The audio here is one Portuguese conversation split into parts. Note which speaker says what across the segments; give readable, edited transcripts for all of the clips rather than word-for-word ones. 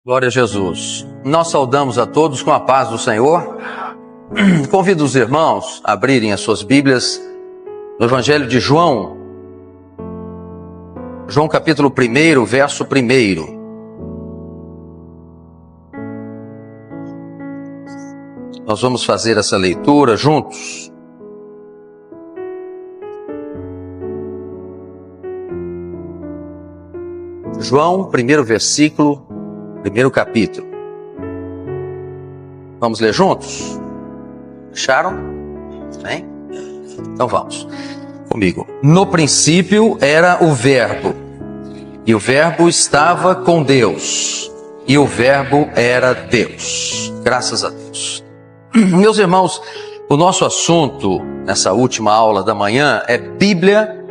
Speaker 1: Glória a Jesus. Nós saudamos a todos com a paz do Senhor. Convido os irmãos a abrirem as suas Bíblias no Evangelho de João. João capítulo 1, verso 1. Nós vamos fazer essa leitura juntos. João, 1º versículo, 1º capítulo. Vamos ler juntos? Acharam? Bem? Então vamos. Comigo. No princípio era o Verbo, e o Verbo estava com Deus, e o Verbo era Deus. Graças a Deus. Meus irmãos, o nosso assunto nessa última aula da manhã é Bíblia,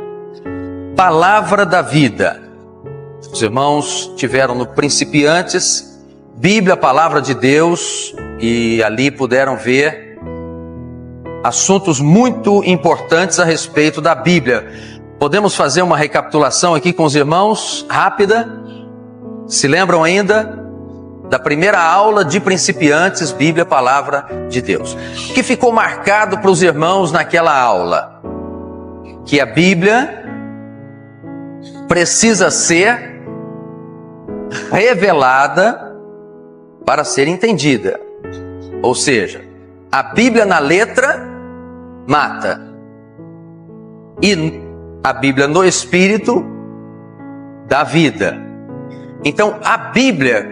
Speaker 1: Palavra da Vida. Os irmãos tiveram no Principiantes, Bíblia, Palavra de Deus, e ali puderam ver assuntos muito importantes a respeito da Bíblia. Podemos fazer uma recapitulação aqui com os irmãos, rápida? Se lembram ainda da primeira aula de Principiantes, Bíblia, Palavra de Deus? O que ficou marcado para os irmãos naquela aula? Que a Bíblia precisa ser revelada para ser entendida. Ou seja, a Bíblia na letra mata, e a Bíblia no Espírito dá vida. Então a Bíblia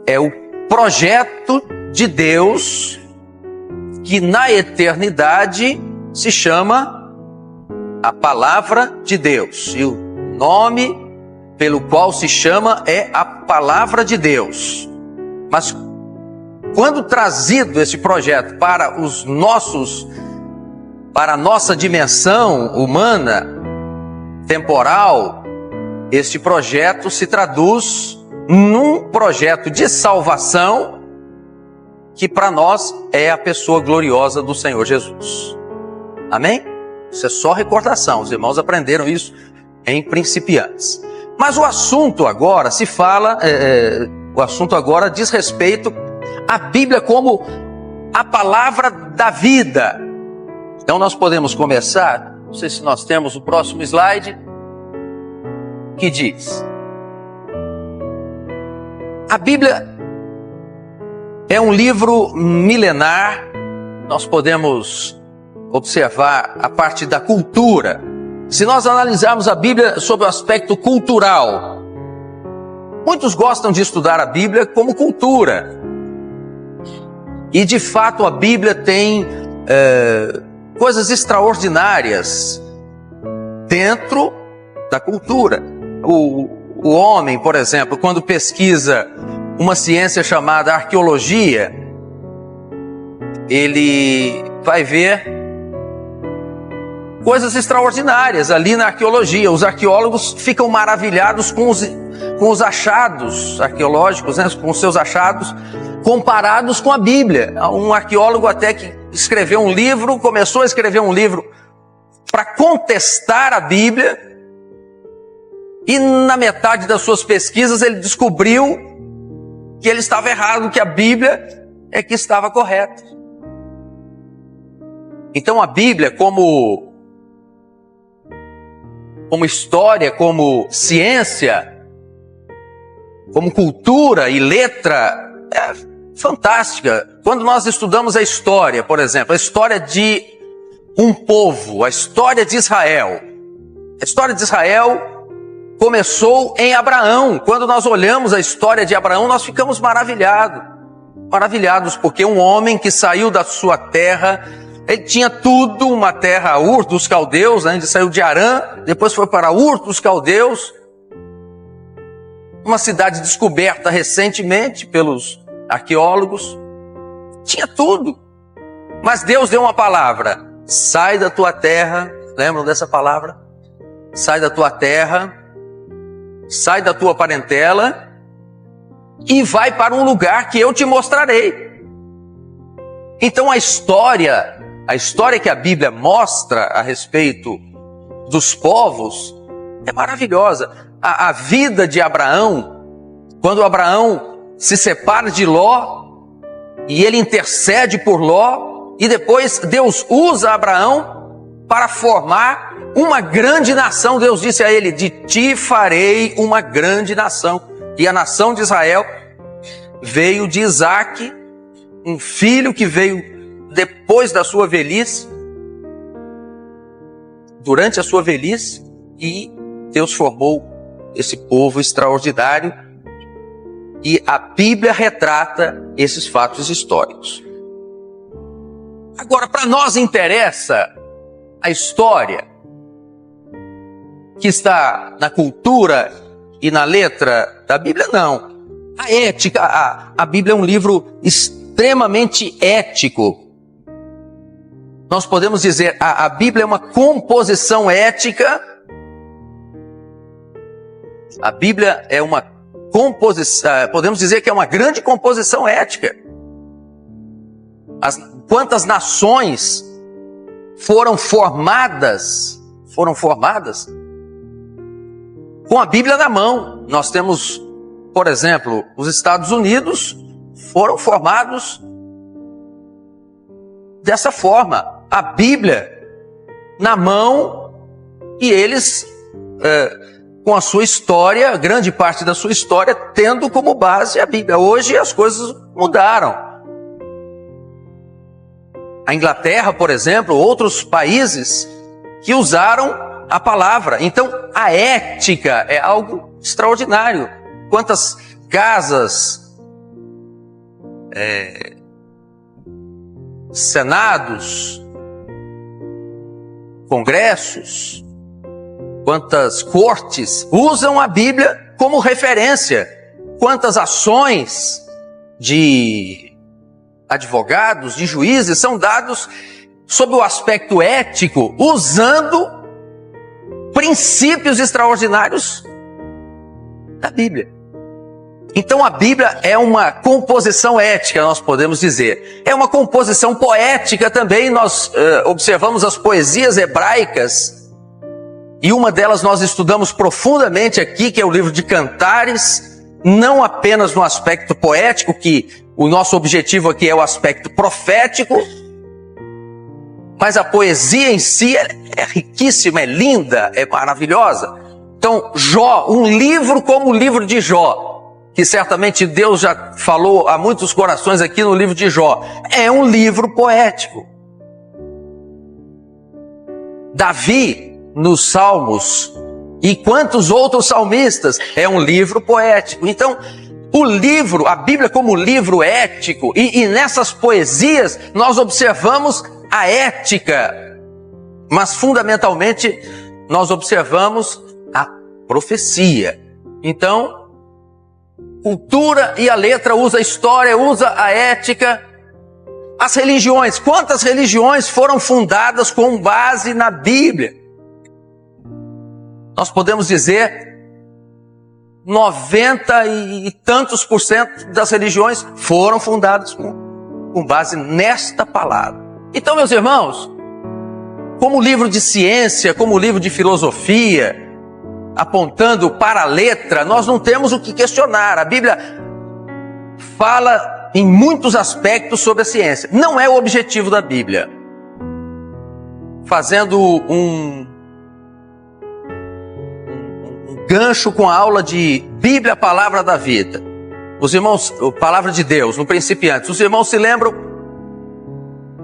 Speaker 1: é o projeto de Deus que na eternidade se chama a Palavra de Deus, e o nome pelo qual se chama é a Palavra de Deus. Mas quando trazido esse projeto para a nossa dimensão humana, temporal, este projeto se traduz num projeto de salvação que para nós é a pessoa gloriosa do Senhor Jesus. Amém? Isso é só recordação, os irmãos aprenderam isso em Principiantes. Mas o assunto agora diz respeito à Bíblia como a palavra da vida. Então nós podemos começar, não sei se nós temos o próximo slide, que diz: a Bíblia é um livro milenar. Nós podemos observar a parte da cultura. Se nós analisarmos a Bíblia sob o aspecto cultural, muitos gostam de estudar a Bíblia como cultura. E de fato a Bíblia tem coisas extraordinárias dentro da cultura. O homem, por exemplo, quando pesquisa uma ciência chamada arqueologia, ele vai ver coisas extraordinárias ali na arqueologia. Os arqueólogos ficam maravilhados com os achados arqueológicos, né, com os seus achados, comparados com a Bíblia. Um arqueólogo até que começou a escrever um livro para contestar a Bíblia, e na metade das suas pesquisas ele descobriu que ele estava errado, que a Bíblia é que estava correta. Então a Bíblia como história, como ciência, como cultura e letra, é fantástica. Quando nós estudamos a história, por exemplo, a história de um povo, a história de Israel. A história de Israel começou em Abraão. Quando nós olhamos a história de Abraão, nós ficamos maravilhados, porque um homem que saiu da sua terra, ele tinha tudo, uma terra, Ur dos Caldeus, né? Ele saiu de Harã, depois foi para Ur dos Caldeus, uma cidade descoberta recentemente pelos arqueólogos. Tinha tudo, mas Deus deu uma palavra: sai da tua terra. Lembram dessa palavra? Sai da tua terra, sai da tua parentela e vai para um lugar que eu te mostrarei. Então a história que a Bíblia mostra a respeito dos povos é maravilhosa. A vida de Abraão Quando Abraão se separa de Ló e ele intercede por Ló, e depois Deus usa Abraão para formar uma grande nação. Deus disse a ele: de ti farei uma grande nação. E a nação de Israel veio de Isaque, um filho que veio depois da sua velhice, durante a sua velhice, e Deus formou esse povo extraordinário. E a Bíblia retrata esses fatos históricos. Agora, para nós interessa a história que está na cultura e na letra da Bíblia? Não. A ética, a Bíblia é um livro extremamente ético. Nós podemos dizer, a Bíblia é uma composição ética. A Bíblia é uma composição, podemos dizer que é uma grande composição ética. Quantas nações foram formadas com a Bíblia na mão. Nós temos, por exemplo, os Estados Unidos foram formados dessa forma, a Bíblia na mão, e eles com a sua história, grande parte da sua história, tendo como base a Bíblia. Hoje as coisas mudaram. A Inglaterra, por exemplo, outros países que usaram a palavra. Então, a ética é algo extraordinário. Quantas casas, senados, congressos, quantas cortes usam a Bíblia como referência. Quantas ações de advogados, de juízes são dados sob o aspecto ético, usando princípios extraordinários da Bíblia. Então a Bíblia é uma composição ética, nós podemos dizer. É uma composição poética também. Nós observamos as poesias hebraicas, e uma delas nós estudamos profundamente aqui, que é o livro de Cantares, não apenas no aspecto poético, que o nosso objetivo aqui é o aspecto profético, mas a poesia em si é riquíssima, é linda, é maravilhosa. Então, Jó, um livro como o livro de Jó, que certamente Deus já falou a muitos corações aqui no livro de Jó, é um livro poético. Davi, nos Salmos, e quantos outros salmistas, é um livro poético. Então, o livro, a Bíblia como livro ético, e nessas poesias nós observamos a ética, mas fundamentalmente nós observamos a profecia. Então, cultura e a letra usa a história, usa a ética. As religiões, quantas religiões foram fundadas com base na Bíblia? Nós podemos dizer 90 e tantos % das religiões foram fundadas com base nesta palavra. Então, meus irmãos, como livro de ciência, como livro de filosofia, apontando para a letra, nós não temos o que questionar. A Bíblia fala em muitos aspectos sobre a ciência. Não é o objetivo da Bíblia. Fazendo um gancho com a aula de Bíblia, Palavra da Vida. Os irmãos, Palavra de Deus, no Principiantes. Os irmãos se lembram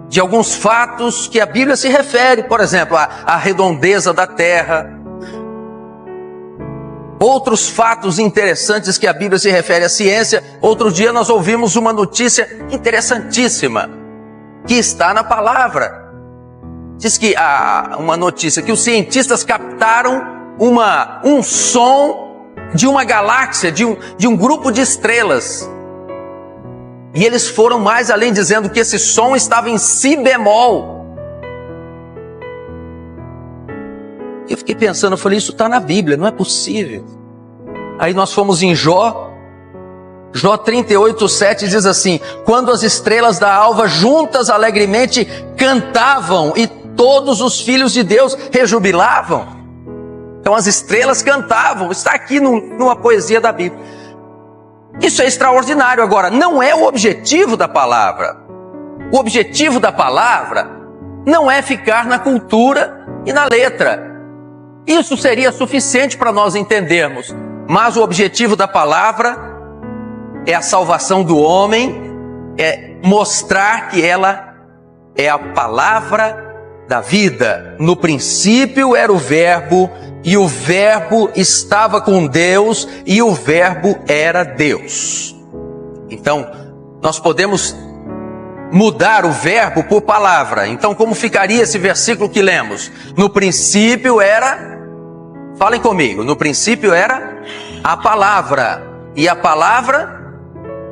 Speaker 1: de alguns fatos que a Bíblia se refere, por exemplo, à redondeza da terra. Outros fatos interessantes que a Bíblia se refere à ciência. Outro dia nós ouvimos uma notícia interessantíssima que está na palavra. Diz que uma notícia que os cientistas captaram um som de uma galáxia, de um grupo de estrelas. E eles foram mais além, dizendo que esse som estava em si bemol. Eu fiquei pensando, eu falei, isso está na Bíblia, não é possível. Aí nós fomos em Jó 38:7 diz assim: quando as estrelas da alva juntas alegremente cantavam e todos os filhos de Deus rejubilavam. Então as estrelas cantavam, está aqui numa poesia da Bíblia. Isso é extraordinário. Agora, não é o objetivo da palavra. O objetivo da palavra não é ficar na cultura e na letra. Isso seria suficiente para nós entendermos. Mas o objetivo da palavra é a salvação do homem, é mostrar que ela é a palavra da vida. No princípio era o Verbo, e o Verbo estava com Deus, e o Verbo era Deus. Então, nós podemos mudar o verbo por palavra. Então, como ficaria esse versículo que lemos? No princípio era, falem comigo, no princípio era a palavra, e a palavra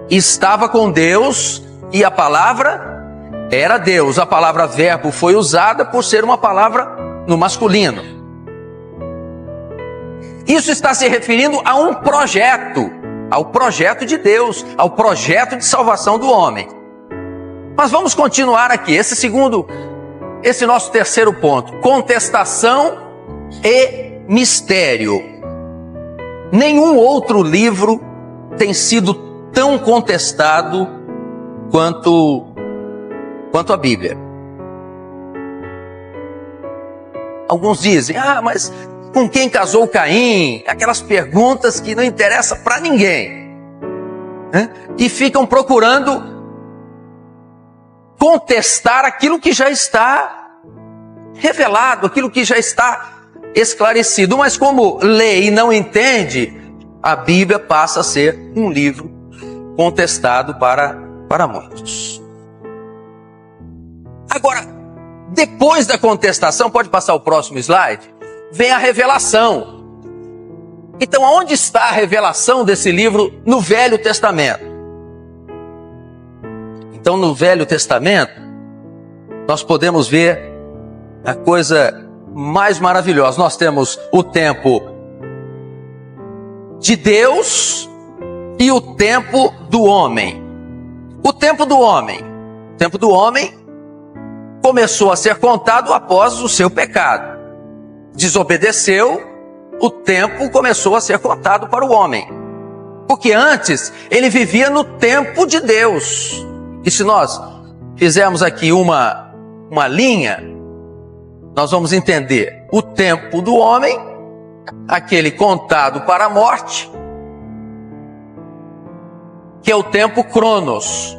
Speaker 1: estava com Deus, e a palavra era Deus. A palavra verbo foi usada por ser uma palavra no masculino. Isso está se referindo a um projeto, ao projeto de Deus, ao projeto de salvação do homem. Mas vamos continuar aqui, esse nosso terceiro ponto, contestação e mistério. Nenhum outro livro tem sido tão contestado quanto a Bíblia. Alguns dizem, mas com quem casou Caim? Aquelas perguntas que não interessam para ninguém, né? E ficam procurando contestar aquilo que já está revelado, aquilo que já está esclarecido. Mas como lê e não entende, a Bíblia passa a ser um livro contestado para muitos. Agora, depois da contestação, pode passar o próximo slide, vem a revelação. Então, onde está a revelação desse livro no Velho Testamento? Então, no Velho Testamento, nós podemos ver a coisa mais maravilhosa. Nós temos o tempo de Deus e o tempo do homem. O tempo do homem começou a ser contado após o seu pecado. Desobedeceu, o tempo começou a ser contado para o homem. Porque antes ele vivia no tempo de Deus. E se nós fizermos aqui uma linha, nós vamos entender o tempo do homem, aquele contado para a morte, que é o tempo Cronos.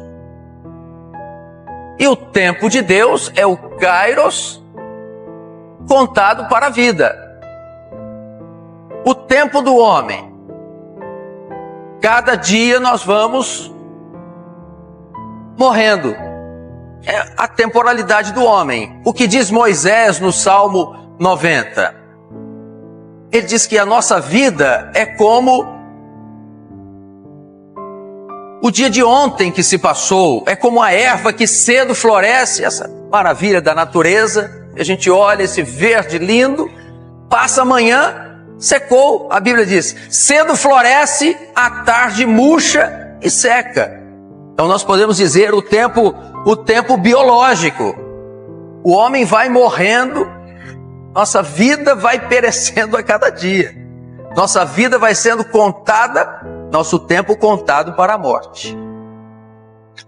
Speaker 1: E o tempo de Deus é o Kairos, contado para a vida. O tempo do homem, cada dia nós vamos morrendo. É a temporalidade do homem. O que diz Moisés no Salmo 90? Ele diz que a nossa vida é como o dia de ontem que se passou, é como a erva que cedo floresce, essa maravilha da natureza. A gente olha esse verde lindo, passa amanhã, secou. A Bíblia diz, cedo floresce, à tarde murcha e seca. Então nós podemos dizer o tempo biológico. O homem vai morrendo, nossa vida vai perecendo a cada dia. Nossa vida vai sendo contada, nosso tempo contado para a morte.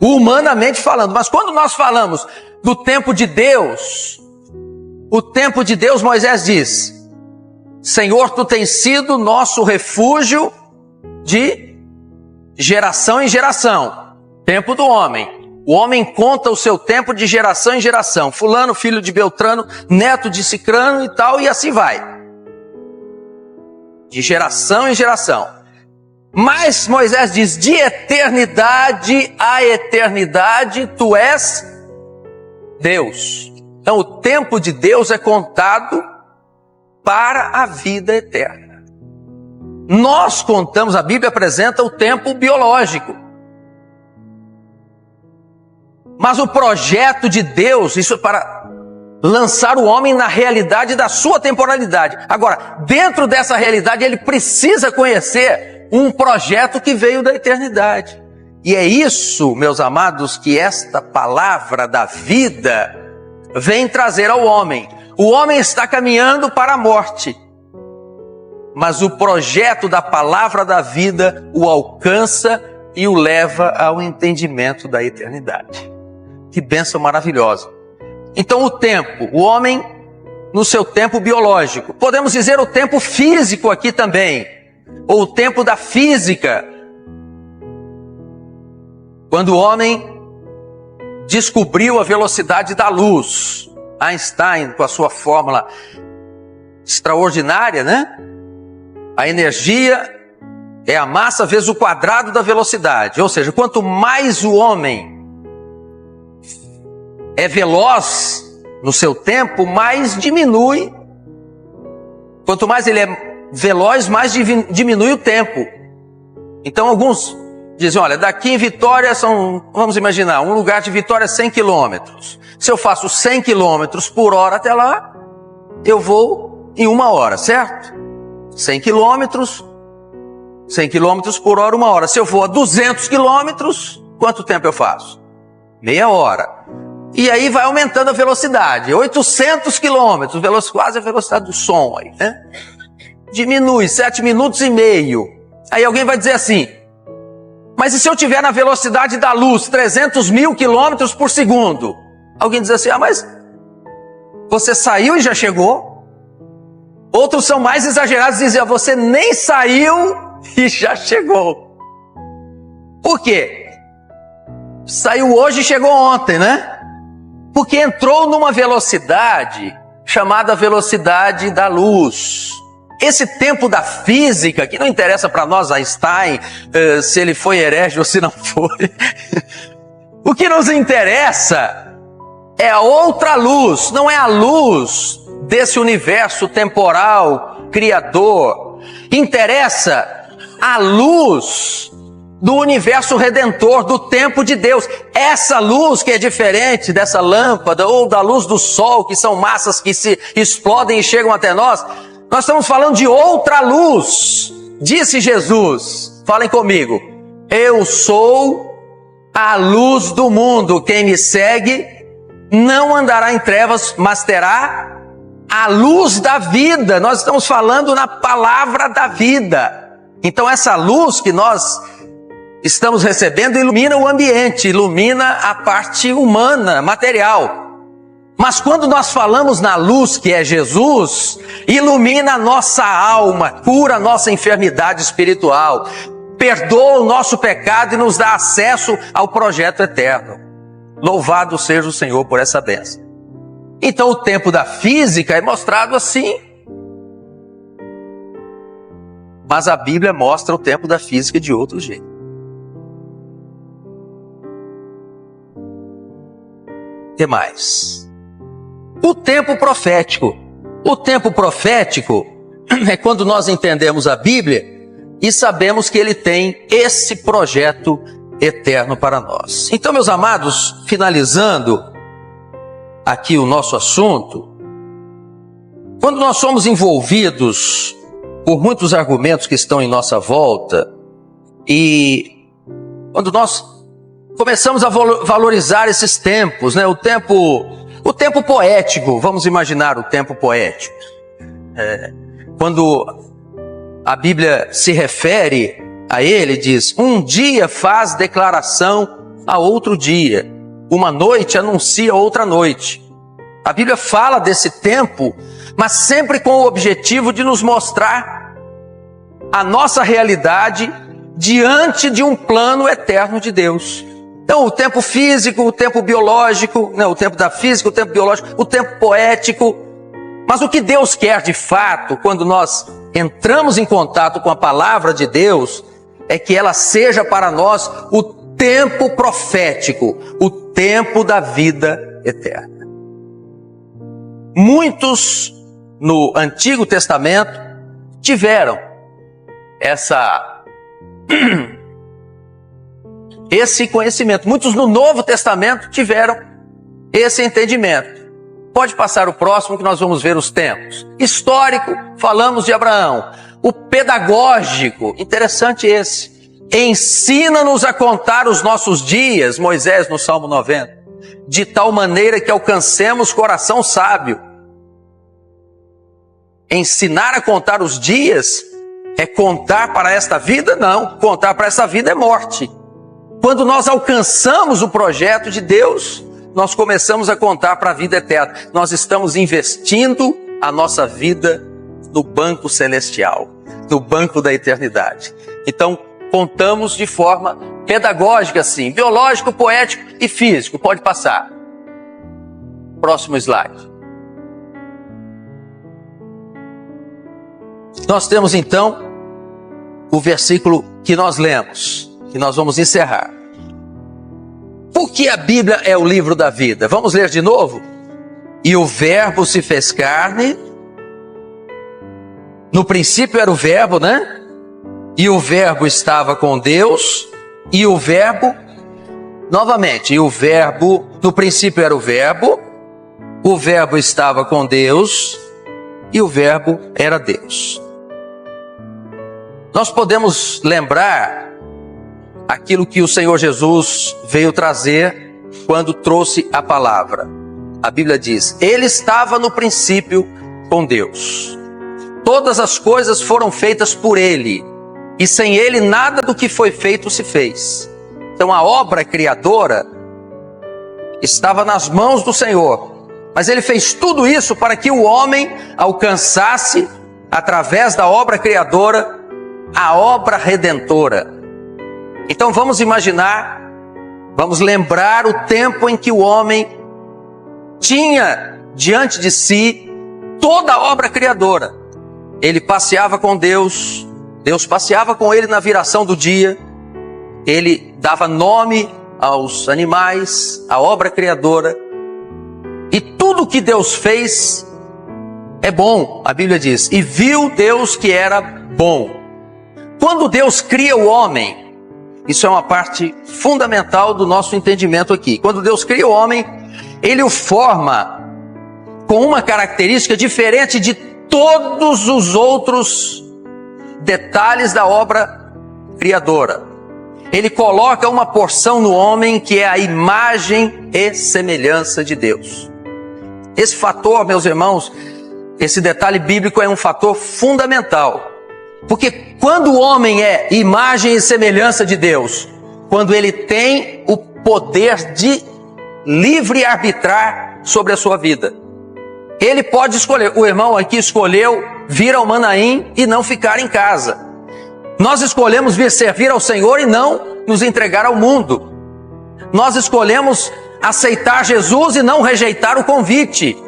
Speaker 1: Humanamente falando. Mas quando nós falamos do tempo de Deus, o tempo de Deus, Moisés diz, Senhor, tu tens sido nosso refúgio de geração em geração. Tempo do homem. O homem conta o seu tempo de geração em geração. Fulano, filho de Beltrano, neto de Cicrano e tal, e assim vai. De geração em geração. Mas Moisés diz, de eternidade a eternidade, tu és Deus. Então o tempo de Deus é contado para a vida eterna. Nós contamos, a Bíblia apresenta o tempo biológico. Mas o projeto de Deus, isso é para lançar o homem na realidade da sua temporalidade. Agora, dentro dessa realidade, ele precisa conhecer um projeto que veio da eternidade. E é isso, meus amados, que esta palavra da vida vem trazer ao homem. O homem está caminhando para a morte. mas o projeto da palavra da vida o alcança e o leva ao entendimento da eternidade. Que bênção maravilhosa. Então o tempo, o homem no seu tempo biológico, podemos dizer o tempo físico aqui também, ou o tempo da física, quando o homem descobriu a velocidade da luz. Einstein, com a sua fórmula extraordinária, né? A energia é a massa vezes o quadrado da velocidade. Ou seja, quanto mais o homem é veloz no seu tempo, mais diminui. Quanto mais ele é veloz, mais diminui o tempo. Então alguns dizem, olha, daqui em Vitória são, vamos imaginar, um lugar de Vitória é 100 quilômetros. Se eu faço 100 quilômetros por hora até lá, eu vou em 1 hora, certo? 100 quilômetros por hora, 1 hora. Se eu vou a 200 quilômetros, quanto tempo eu faço? Meia hora. E aí vai aumentando a velocidade. 800 quilômetros, quase a velocidade do som aí, né? Diminui, 7 minutos e meio. Aí alguém vai dizer assim, mas e se eu estiver na velocidade da luz, 300 mil quilômetros por segundo? Alguém diz assim, mas você saiu e já chegou? Outros são mais exagerados e dizem, você nem saiu e já chegou. Por quê? Saiu hoje e chegou ontem, né? Porque entrou numa velocidade chamada velocidade da luz. Esse tempo da física, que não interessa para nós, Einstein, se ele foi herege ou se não foi. O que nos interessa é a outra luz, não é a luz desse universo temporal, criador. Interessa a luz do universo redentor, do tempo de Deus. Essa luz que é diferente dessa lâmpada ou da luz do sol, que são massas que se explodem e chegam até nós. Nós estamos falando de outra luz. Disse Jesus, falem comigo, eu sou a luz do mundo. Quem me segue não andará em trevas, mas terá a luz da vida. Nós estamos falando na palavra da vida. Então essa luz que nós estamos recebendo ilumina o ambiente, ilumina a parte humana, material. Mas quando nós falamos na luz que é Jesus, ilumina a nossa alma, cura a nossa enfermidade espiritual, perdoa o nosso pecado e nos dá acesso ao projeto eterno. Louvado seja o Senhor por essa bênção. Então o tempo da física é mostrado assim. Mas a Bíblia mostra o tempo da física de outro jeito. O que mais? O tempo profético. O tempo profético é quando nós entendemos a Bíblia e sabemos que ele tem esse projeto eterno para nós. Então, meus amados, finalizando aqui o nosso assunto, quando nós somos envolvidos por muitos argumentos que estão em nossa volta e quando nós começamos a valorizar esses tempos, né? O tempo poético, vamos imaginar o tempo poético. Quando a Bíblia se refere a ele, diz, um dia faz declaração a outro dia, uma noite anuncia outra noite. A Bíblia fala desse tempo, mas sempre com o objetivo de nos mostrar a nossa realidade diante de um plano eterno de Deus. Então, o tempo físico, o tempo biológico, o tempo da física, o tempo biológico, o tempo poético. Mas o que Deus quer de fato, quando nós entramos em contato com a palavra de Deus, é que ela seja para nós o tempo profético, o tempo da vida eterna. Muitos no Antigo Testamento tiveram esse conhecimento. Muitos no Novo Testamento tiveram esse entendimento. Pode passar o próximo que nós vamos ver os tempos. Histórico, falamos de Abraão. O pedagógico, interessante esse. Ensina-nos a contar os nossos dias, Moisés no Salmo 90, de tal maneira que alcancemos coração sábio. ensinar a contar os dias é contar para esta vida? Não, contar para esta vida é morte. Quando nós alcançamos o projeto de Deus, nós começamos a contar para a vida eterna. Nós estamos investindo a nossa vida no banco celestial, no banco da eternidade. Então, contamos de forma pedagógica, assim, biológico, poético e físico. Pode passar. Próximo slide. Nós temos então o versículo que nós lemos, que nós vamos encerrar. Por que a Bíblia é o livro da vida? Vamos ler de novo? E o Verbo se fez carne. No princípio era o Verbo, né? E o Verbo estava com Deus. E o Verbo, novamente, e o Verbo, no princípio era o Verbo estava com Deus. E o Verbo era Deus. Nós podemos lembrar aquilo que o Senhor Jesus veio trazer quando trouxe a palavra. A Bíblia diz: Ele estava no princípio com Deus. Todas as coisas foram feitas por Ele, e sem Ele nada do que foi feito se fez. Então a obra criadora estava nas mãos do Senhor, mas Ele fez tudo isso para que o homem alcançasse, através da obra criadora, a obra redentora. Então vamos imaginar, vamos lembrar o tempo em que o homem tinha diante de si toda a obra criadora. Ele passeava com Deus, Deus passeava com ele na viração do dia, ele dava nome aos animais, à obra criadora, e tudo que Deus fez é bom. A Bíblia diz: e viu Deus que era bom. Quando Deus cria o homem, isso é uma parte fundamental do nosso entendimento aqui. Quando Deus cria o homem, Ele o forma com uma característica diferente de todos os outros detalhes da obra criadora. Ele coloca uma porção no homem que é a imagem e semelhança de Deus. Esse fator, meus irmãos, esse detalhe bíblico é um fator fundamental. Porque quando o homem é imagem e semelhança de Deus, quando ele tem o poder de livre arbitrar sobre a sua vida, ele pode escolher. O irmão aqui escolheu vir ao Manaim e não ficar em casa. Nós escolhemos vir servir ao Senhor e não nos entregar ao mundo. Nós escolhemos aceitar Jesus e não rejeitar o convite.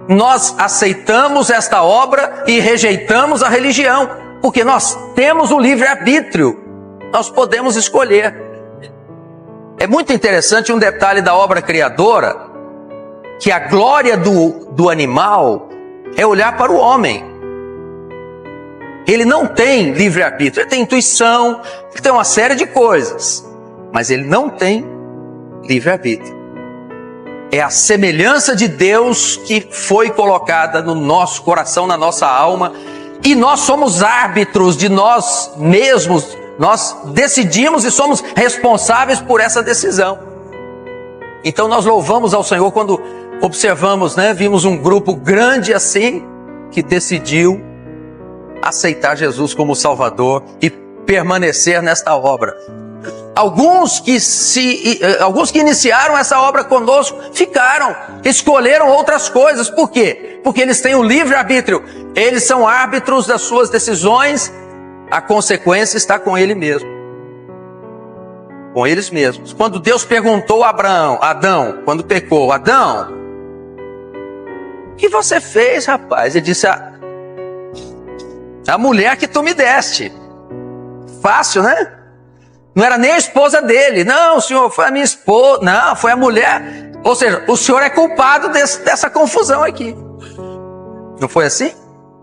Speaker 1: Nós aceitamos esta obra e rejeitamos a religião, porque nós temos o livre-arbítrio, nós podemos escolher. É muito interessante um detalhe da obra criadora, que a glória do animal é olhar para o homem. Ele não tem livre-arbítrio, ele tem intuição, ele tem uma série de coisas, mas ele não tem livre-arbítrio. É a semelhança de Deus que foi colocada no nosso coração, na nossa alma, e nós somos árbitros de nós mesmos, nós decidimos e somos responsáveis por essa decisão. Então nós louvamos ao Senhor quando observamos, vimos um grupo grande assim, que decidiu aceitar Jesus como Salvador e permanecer nesta obra. Alguns que iniciaram essa obra conosco ficaram, escolheram outras coisas. Por quê? Porque eles têm o livre-arbítrio. Eles são árbitros das suas decisões. A consequência está com ele mesmo. Com eles mesmos. Quando Deus perguntou a Adão, quando pecou: Adão, o que você fez, rapaz? Ele disse: a mulher que tu me deste. Fácil, né? Não era nem a esposa dele. Não, senhor, foi a minha esposa. Não, foi a mulher. Ou seja, o senhor é culpado dessa confusão aqui. Não foi assim?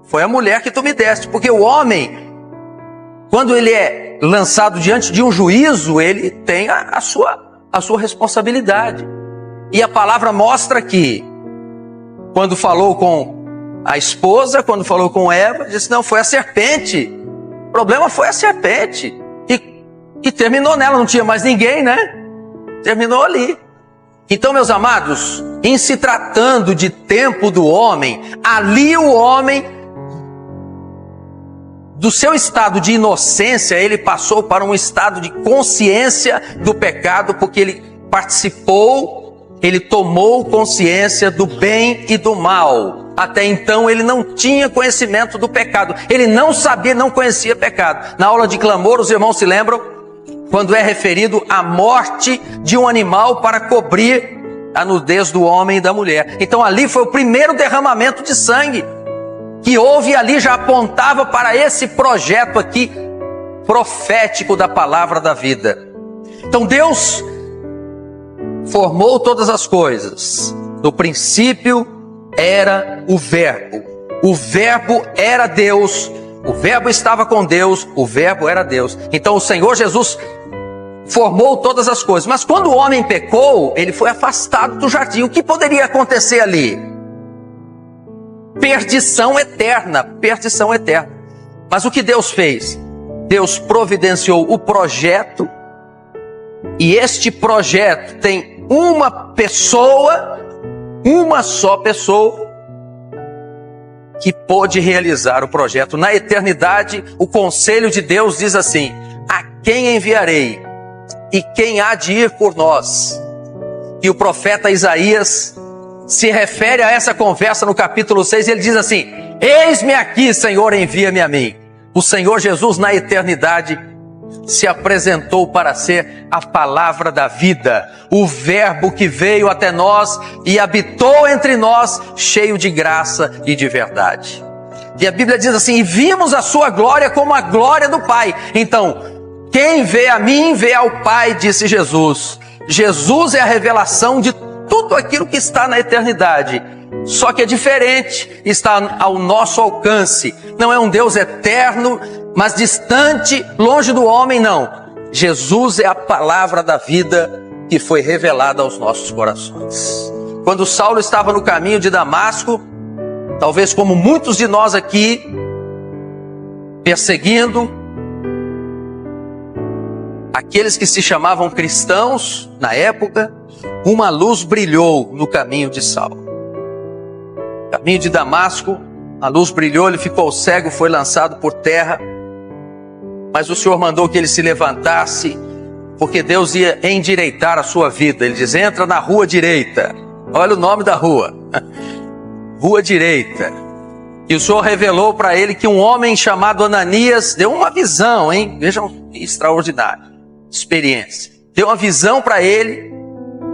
Speaker 1: Foi a mulher que tu me deste. Porque o homem, quando ele é lançado diante de um juízo, ele tem a sua responsabilidade. E a palavra mostra que, quando falou com a esposa, quando falou com Eva, disse: não, foi a serpente. O problema foi a serpente. E terminou nela, não tinha mais ninguém, Terminou ali. Então, meus amados, em se tratando de tempo do homem, ali o homem do seu estado de inocência, ele passou para um estado de consciência do pecado, porque ele participou, ele tomou consciência do bem e do mal. Até então ele não tinha conhecimento do pecado, ele não sabia, não conhecia pecado. Na aula de clamor, os irmãos se lembram, quando é referido à morte de um animal para cobrir a nudez do homem e da mulher. Então ali foi o primeiro derramamento de sangue que houve, ali já apontava para esse projeto aqui profético da palavra da vida. Então Deus formou todas as coisas. No princípio era o Verbo era Deus, o Verbo estava com Deus, o Verbo era Deus. Então o Senhor Jesus formou todas as coisas, mas quando o homem pecou, ele foi afastado do jardim. O que poderia acontecer ali? Perdição eterna, perdição eterna. Mas o que Deus fez? Deus providenciou o projeto, e este projeto tem uma pessoa, uma só pessoa, que pôde realizar o projeto. Na eternidade, o conselho de Deus diz assim: a quem enviarei? E quem há de ir por nós? E o profeta Isaías se refere a essa conversa no capítulo 6, e ele diz assim: eis-me aqui, Senhor, envia-me a mim. O Senhor Jesus, na eternidade, se apresentou para ser a palavra da vida, o Verbo que veio até nós e habitou entre nós, cheio de graça e de verdade. E a Bíblia diz assim: e vimos a sua glória como a glória do Pai. Então, quem vê a mim, vê ao Pai, disse Jesus. Jesus é a revelação de tudo aquilo que está na eternidade. Só que é diferente, está ao nosso alcance. Não é um Deus eterno, mas distante, longe do homem, não. Jesus é a palavra da vida que foi revelada aos nossos corações. Quando Saulo estava no caminho de Damasco, talvez como muitos de nós aqui, perseguindo aqueles que se chamavam cristãos na época, uma luz brilhou no caminho de Saulo. Caminho de Damasco, a luz brilhou, ele ficou cego, foi lançado por terra. Mas o Senhor mandou que ele se levantasse, porque Deus ia endireitar a sua vida. Ele diz: entra na rua direita. Olha o nome da rua. Rua direita. E o Senhor revelou para ele que um homem chamado Ananias deu uma visão, hein? Vejam, extraordinário. Experiência. Deu uma visão para ele,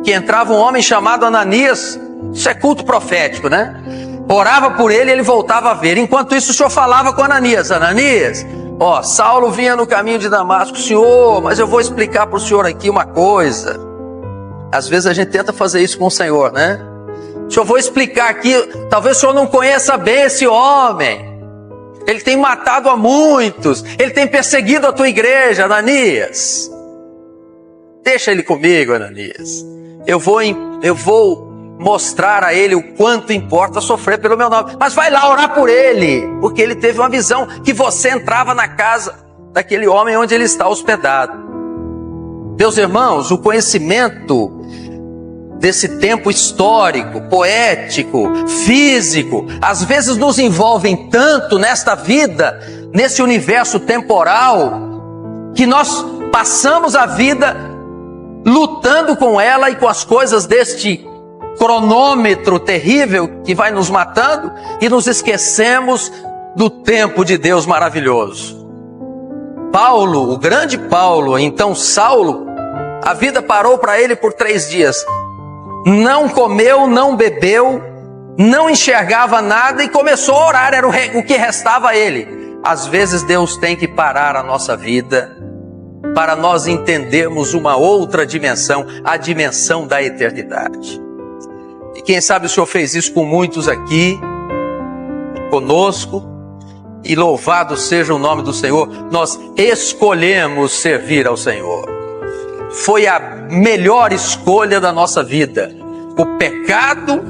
Speaker 1: que entrava um homem chamado Ananias. Isso é culto profético, né? Orava por ele e ele voltava a ver. Enquanto isso, o Senhor falava com Ananias: Ananias, Saulo vinha no caminho de Damasco. Senhor, mas eu vou explicar para o Senhor aqui uma coisa. Às vezes a gente tenta fazer isso com o Senhor, né? Senhor, vou explicar aqui. Talvez o Senhor não conheça bem esse homem. Ele tem matado a muitos. Ele tem perseguido a tua igreja, Ananias. Deixa ele comigo, Ananias. Eu vou mostrar a ele o quanto importa sofrer pelo meu nome. Mas vai lá orar por ele, porque ele teve uma visão que você entrava na casa daquele homem onde ele está hospedado. Meus irmãos, o conhecimento desse tempo histórico, poético, físico, às vezes nos envolvem tanto nesta vida, nesse universo temporal, que nós passamos a vida lutando com ela e com as coisas deste cronômetro terrível que vai nos matando, e nos esquecemos do tempo de Deus maravilhoso. Paulo, o grande Paulo, então Saulo, a vida parou para ele por 3 dias. Não comeu, não bebeu, não enxergava nada e começou a orar, era o que restava a ele. Às vezes Deus tem que parar a nossa vida para nós entendermos uma outra dimensão, a dimensão da eternidade. E quem sabe o Senhor fez isso com muitos aqui, conosco, e louvado seja o nome do Senhor. Nós escolhemos servir ao Senhor. Foi a melhor escolha da nossa vida. O pecado,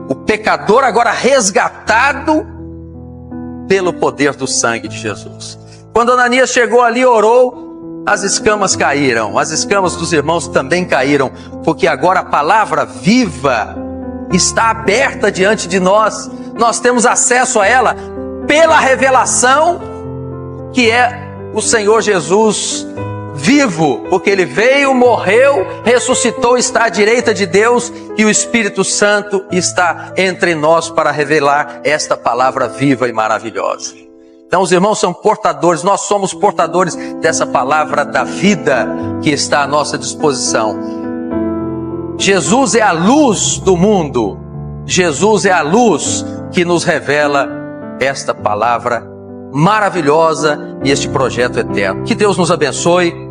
Speaker 1: o pecador agora resgatado pelo poder do sangue de Jesus. Quando Ananias chegou ali e orou, as escamas caíram, as escamas dos irmãos também caíram, porque agora a palavra viva está aberta diante de nós. Nós temos acesso a ela pela revelação que é o Senhor Jesus vivo, porque Ele veio, morreu, ressuscitou, está à direita de Deus, e o Espírito Santo está entre nós para revelar esta palavra viva e maravilhosa. Então os irmãos são portadores, nós somos portadores dessa palavra da vida que está à nossa disposição. Jesus é a luz do mundo, Jesus é a luz que nos revela esta palavra maravilhosa e este projeto eterno. Que Deus nos abençoe.